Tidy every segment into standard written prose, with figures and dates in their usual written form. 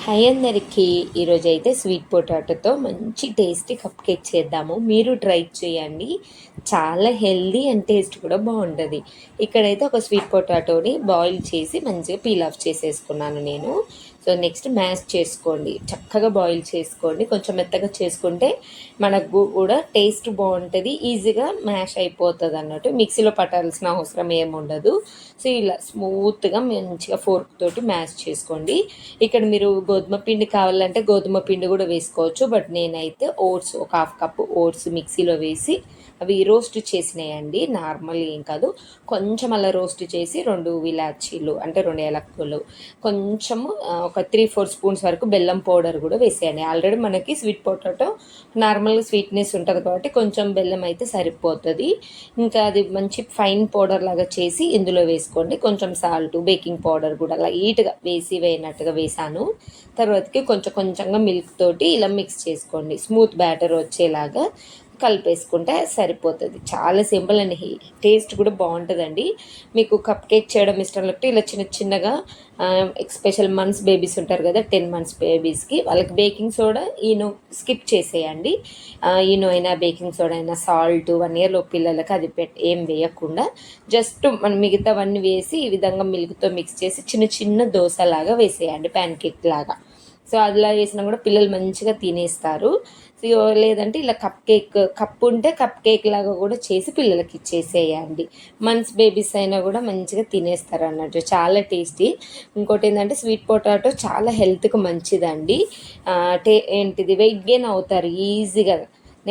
Hi అందరికీ. ఈరోజైతే sweet పొటాటోతో మంచి టేస్టీ కప్ కేక్ చేద్దాము. మీరు ట్రై చేయండి. చాలా హెల్దీ అండ్ టేస్ట్ కూడా బాగుంటుంది. ఇక్కడైతే ఒక స్వీట్ పొటాటోని బాయిల్ చేసి మంచిగా పీల్ ఆఫ్ చేసేసుకున్నాను నేను. సో నెక్స్ట్ మ్యాష్ చేసుకోండి, చక్కగా బాయిల్ చేసుకోండి. కొంచెం మెత్తగా చేసుకుంటే మనకు కూడా టేస్ట్ బాగుంటుంది, ఈజీగా మ్యాష్ అయిపోతుంది అన్నట్టు. మిక్సీలో పట్టాల్సిన అవసరం ఏముండదు. సో ఇలా స్మూత్గా మంచిగా ఫోర్క్ తోటి మ్యాష్ చేసుకోండి. ఇక్కడ మీరు గోధుమ పిండి కావాలంటే గోధుమ పిండి కూడా వేసుకోవచ్చు. బట్ నేనైతే ఓట్స్, ఒక హాఫ్ కప్పు ఓట్స్ మిక్సీలో వేసి అవి రోస్ట్ చేసినాయండి. నార్మల్ ఏం కాదు, కొంచెం అలా రోస్ట్ చేసి 2 ఇలాచీలు అంటే 2 ఏలక్కులు, కొంచెము ఒక 3-4 స్పూన్స్ వరకు బెల్లం పౌడర్ కూడా వేసేయండి. ఆల్రెడీ మనకి స్వీట్ పొటాటో నార్మల్గా స్వీట్నెస్ ఉంటుంది కాబట్టి కొంచెం బెల్లం అయితే సరిపోతుంది. ఇంకా అది మంచి ఫైన్ పౌడర్ లాగా చేసి ఇందులో వేసుకోండి. కొంచెం సాల్ట్, బేకింగ్ పౌడర్ కూడా లైట్గా వేసినట్టుగా వేసాను. తర్వాతకి కొంచెం కొంచెంగా మిల్క్ తోటి ఇలా మిక్స్ చేసుకోండి. స్మూత్ బ్యాటర్ వచ్చేలాగా కలిపేసుకుంటే సరిపోతుంది. చాలా సింపుల్ అండ్ టేస్ట్ కూడా బాగుంటుందండి. మీకు కప్ కేక్ చేయడం ఇష్టం లేకపోతే ఇలా చిన్న చిన్నగా ఎస్పెషల్ మంత్స్ బేబీస్ ఉంటారు కదా, 10 మంత్స్ బేబీస్కి, వాళ్ళకి బేకింగ్ సోడా ఈనో స్కిప్ చేసేయండి. ఈనో అయినా బేకింగ్ సోడా అయినా సాల్ట్ 1 ఇయర్లో పిల్లలకి అది ఏం వేయకుండా జస్ట్ మనం మిగతావన్నీ వేసి ఈ విధంగా మిల్క్తో మిక్స్ చేసి చిన్న చిన్న దోశలాగా వేసేయండి, ప్యాన్ కేక్ లాగా. సో అలా వేసినా కూడా పిల్లలు మంచిగా తినేస్తారు. సో లేదంటే ఇలా కప్పు ఉంటే కప్ కేక్ లాగా కూడా చేసి పిల్లలకి ఇచ్చేసేయండి. మంత్స్ బేబీస్ అయినా కూడా మంచిగా తినేస్తారు అన్నట్టు, చాలా టేస్టీ. ఇంకోటి ఏంటంటే స్వీట్ పొటాటో చాలా హెల్త్కి మంచిదండి. ఏంటిది వెయిట్ గెయిన్ అవుతారు ఈజీగా.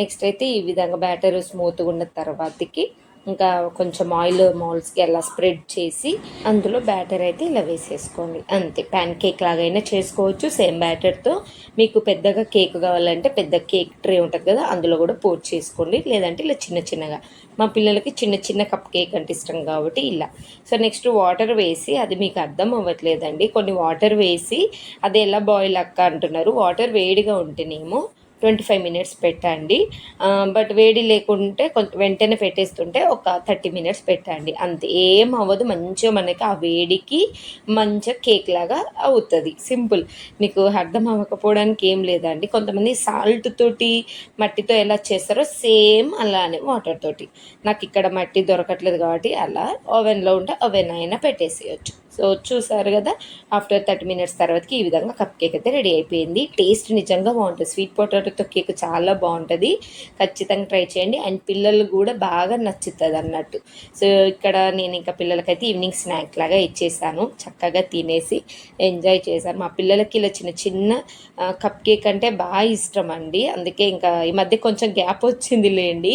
నెక్స్ట్ అయితే ఈ విధంగా బ్యాటర్ స్మూత్గా ఉన్న తర్వాతకి ఇంకా కొంచెం ఆయిల్ మౌల్స్కి అలా స్ప్రెడ్ చేసి అందులో బ్యాటర్ అయితే ఇలా వేసేసుకోండి. అంతే, ప్యాన్ కేక్ లాగైనా చేసుకోవచ్చు సేమ్ బ్యాటర్తో. మీకు పెద్దగా కేక్ కావాలంటే పెద్ద కేక్ ట్రే ఉంటుంది కదా, అందులో కూడా పోర్ చేసుకోండి. లేదంటే ఇలా చిన్న చిన్నగా, మా పిల్లలకి చిన్న చిన్న కప్ కేక్ అంటే ఇష్టం కాబట్టి ఇలా. సో నెక్స్ట్ వాటర్ వేసి, అది మీకు అర్థం అవ్వట్లేదండి, కొన్ని వాటర్ వేసి అది ఎలా బాయిల్ అక్క అంటున్నారు. వాటర్ వేడిగా ఉంటేనేమో 25 మినిట్స్ పెట్టండి. బట్ వేడి లేకుంటే వెంటనే పెట్టేస్తుంటే ఒక 30 మినిట్స్ పెట్టండి. అంతే, ఏం అవ్వదు. మంచిగా మనకి ఆ వేడికి మంచిగా కేక్ లాగా అవుతుంది. సింపుల్. మీకు అర్థం అవ్వకపోవడానికి ఏం లేదండి. కొంతమంది సాల్ట్ తోటి మట్టితో ఎలా చేస్తారో సేమ్ అలానే వాటర్ తోటి. నాకు ఇక్కడ మట్టి దొరకట్లేదు కాబట్టి అలా ఓవెన్లో ఉంటే ఓవెన్ అయినా పెట్టేసేయచ్చు. సో చూసారు కదా, ఆఫ్టర్ 30 మినిట్స్ తర్వాతకి ఈ విధంగా కప్ కేక్ అయితే రెడీ అయిపోయింది. టేస్ట్ నిజంగా బాగుంటుంది. స్వీట్ పొటాటోతో కేక్ చాలా బాగుంటుంది. ఖచ్చితంగా ట్రై చేయండి. అండ్ పిల్లలు కూడా బాగా నచ్చుతుంది అన్నట్టు. సో ఇక్కడ నేను ఇంకా పిల్లలకైతే ఈవినింగ్ స్నాక్ లాగా ఇచ్చేసాను. చక్కగా తినేసి ఎంజాయ్ చేశాను. మా పిల్లలకి ఇలా చిన్న చిన్న కప్ కేక్ అంటే బాగా ఇష్టం అండి. అందుకే ఇంకా ఈ మధ్య కొంచెం గ్యాప్ వచ్చింది లేండి,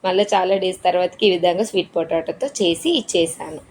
మళ్ళీ చాలా డేస్ తర్వాతకి ఈ విధంగా స్వీట్ పొటాటోతో చేసి ఇచ్చేసాను.